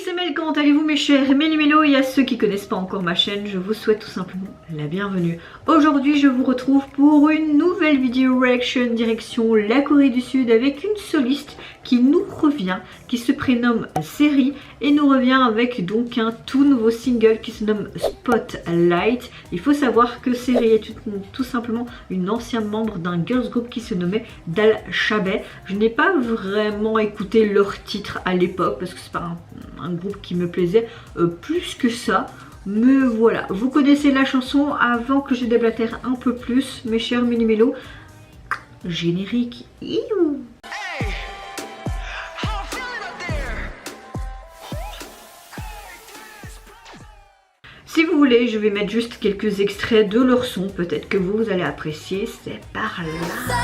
c'est Mel, comment allez-vous mes chers Méli-Mélo, et à ceux qui connaissent pas encore ma chaîne, je vous souhaite tout simplement la bienvenue. Aujourd'hui je vous retrouve pour une nouvelle vidéo reaction direction la Corée du Sud avec une soliste qui nous revient, qui se prénomme Seri et nous revient avec donc un tout nouveau single qui se nomme Spotlight. Il faut savoir que Seri est tout simplement une ancienne membre d'un girls group qui se nommait Dal Shabet. Je n'ai pas vraiment écouté leur titre à l'époque parce que c'est pas un groupe qui me plaisait plus que ça. Mais voilà, vous connaissez la chanson. Avant que je déblatère un peu plus, mes chers Méli-Mélo, générique. Iou. Si vous voulez, je vais mettre juste quelques extraits de leur son. Peut-être que vous allez apprécier. C'est par là.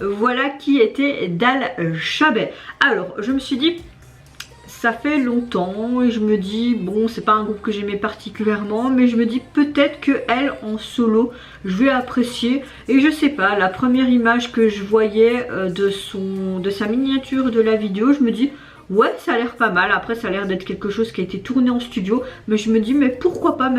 Voilà qui était Dal Shabet. Alors je me suis dit, ça fait longtemps et je me dis bon, c'est pas un groupe que j'aimais particulièrement, mais je me dis peut-être que elle en solo je vais apprécier. Et je sais pas, la première image que je voyais de sa miniature de la vidéo, je me dis ouais, ça a l'air pas mal. Après ça a l'air d'être quelque chose qui a été tourné en studio, mais je me dis mais pourquoi pas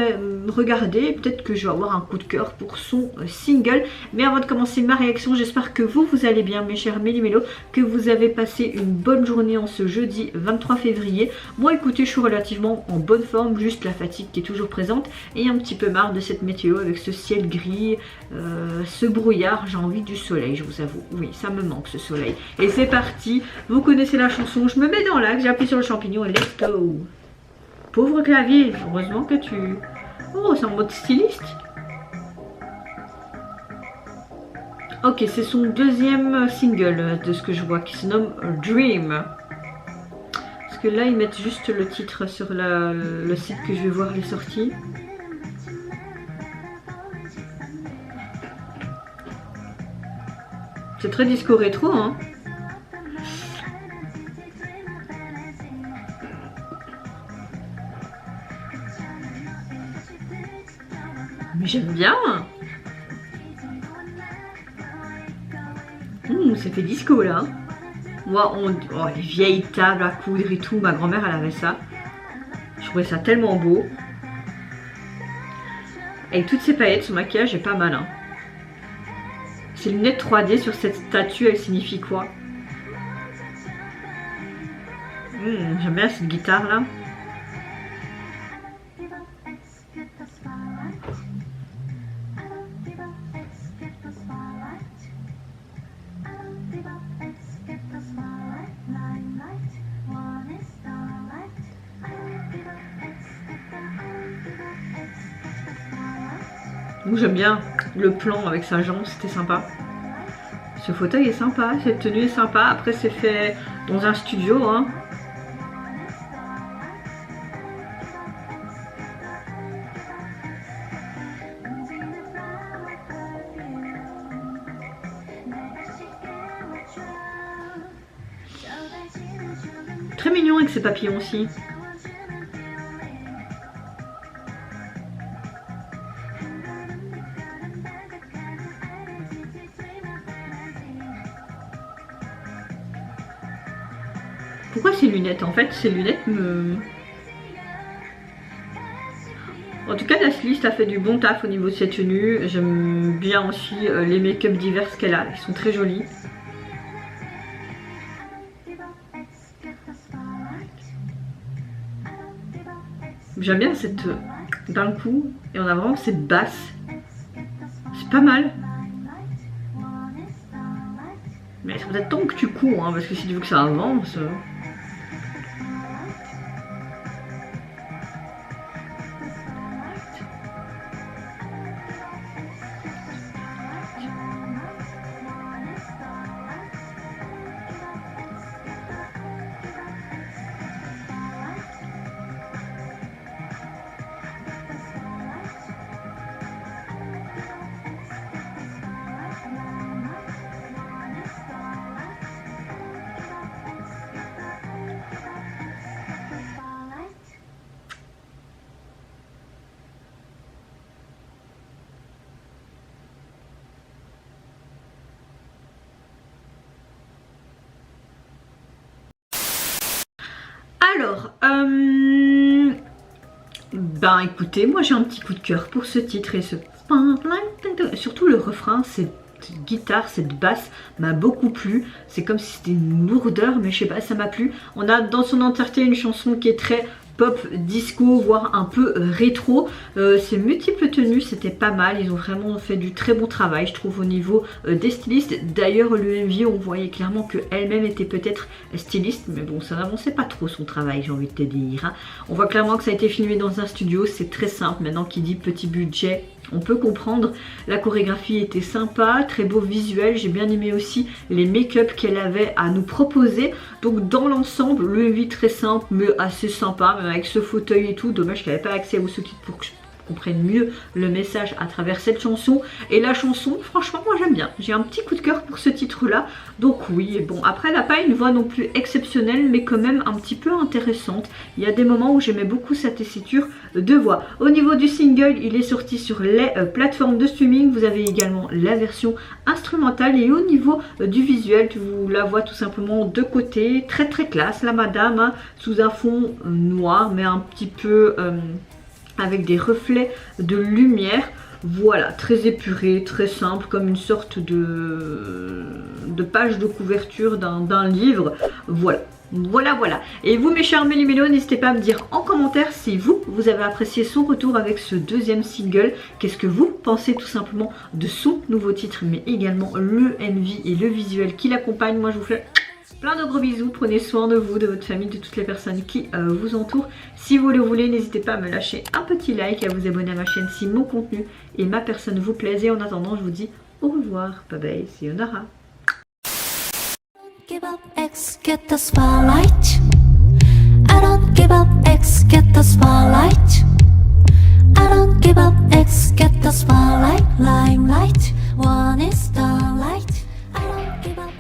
regarder, peut-être que je vais avoir un coup de cœur pour son single. Mais avant de commencer ma réaction, j'espère que vous allez bien mes chers Méli-Mélo, que vous avez passé une bonne journée en ce jeudi 23 février. Moi écoutez, je suis relativement en bonne forme, juste la fatigue qui est toujours présente et un petit peu marre de cette météo avec ce ciel gris, ce brouillard. J'ai envie du soleil, je vous avoue. Oui, ça me manque ce soleil. Et c'est parti, vous connaissez la chanson, je me mets dans l'axe, j'appuie sur le champignon et let's go. Pauvre clavier, heureusement que tu... Oh, c'est en mode styliste. Ok, c'est son deuxième single de ce que je vois qui se nomme Dream. Parce que là ils mettent juste le titre sur le site que je vais voir les sorties. C'est très disco rétro hein. Mais j'aime bien. Ça fait disco là. Moi, oh, les vieilles tables à coudre et tout. Ma grand-mère elle avait ça. Je trouvais ça tellement beau. Avec toutes ces paillettes, son maquillage est pas mal. Hein. Ces lunettes 3D sur cette statue, elles signifient quoi? J'aime bien cette guitare là. J'aime bien le plan avec sa jambe, c'était sympa. Ce fauteuil est sympa, cette tenue est sympa. Après c'est fait dans un studio hein. très mignon avec ses papillons aussi. Pourquoi ces lunettes? En fait, ces lunettes me... En tout cas, la styliste a fait du bon taf au niveau de cette tenue. J'aime bien aussi les make-up divers qu'elle a. Ils sont très jolis. J'aime bien cette... d'un coup, et on a vraiment cette basse. C'est pas mal. Mais c'est peut-être temps que tu cours, hein, parce que si tu veux que ça avance... Alors, ben écoutez, moi j'ai un petit coup de cœur pour ce titre et ce... Surtout le refrain, cette guitare, cette basse m'a beaucoup plu. C'est comme si c'était une lourdeur, mais je sais pas, ça m'a plu. On a dans son entièreté une chanson qui est très pop, disco, voire un peu rétro. Ces multiples tenues, c'était pas mal. Ils ont vraiment fait du très bon travail, je trouve, au niveau des stylistes. D'ailleurs, le MV, on voyait clairement qu'elle-même était peut-être styliste, mais bon, ça n'avançait pas trop son travail, j'ai envie de te dire. Hein. On voit clairement que ça a été filmé dans un studio, c'est très simple. Maintenant, qui dit petit budget, on peut comprendre. La chorégraphie était sympa, très beau visuel. J'ai bien aimé aussi les make-up qu'elle avait à nous proposer. Donc dans l'ensemble, le MV très simple mais assez sympa, même avec ce fauteuil et tout. Dommage qu'elle n'avait pas accès aux sous-titres pour que je comprenne mieux le message à travers cette chanson. Et la chanson, franchement, moi j'aime bien. J'ai un petit coup de cœur pour ce titre-là. Donc oui, bon, après elle n'a pas une voix non plus exceptionnelle, mais quand même un petit peu intéressante. Il y a des moments où j'aimais beaucoup sa tessiture de voix. Au niveau du single, il est sorti sur les plateformes de streaming. Vous avez également la version instrumentale. Et au niveau du visuel, tu vous la vois tout simplement de côté. Très très classe, la madame, hein, sous un fond noir, mais un petit peu... avec des reflets de lumière. Voilà, très épuré, très simple, comme une sorte de page de couverture d'un livre. Voilà. Voilà. Et vous, mes chers Méli-Mélo, n'hésitez pas à me dire en commentaire si vous avez apprécié son retour avec ce deuxième single. Qu'est-ce que vous pensez tout simplement de son nouveau titre, mais également le MV et le visuel qui l'accompagne. Moi, je vous fais... plein de gros bisous, prenez soin de vous, de votre famille, de toutes les personnes qui vous entourent. Si vous le voulez, n'hésitez pas à me lâcher un petit like et à vous abonner à ma chaîne si mon contenu et ma personne vous plaisent. Et en attendant, je vous dis au revoir, bye bye, sayonara. Give up X, get the spotlight. I don't give up X, get the spotlight. I don't give up X, get the spotlight. Limelight, one is starlight. I don't give up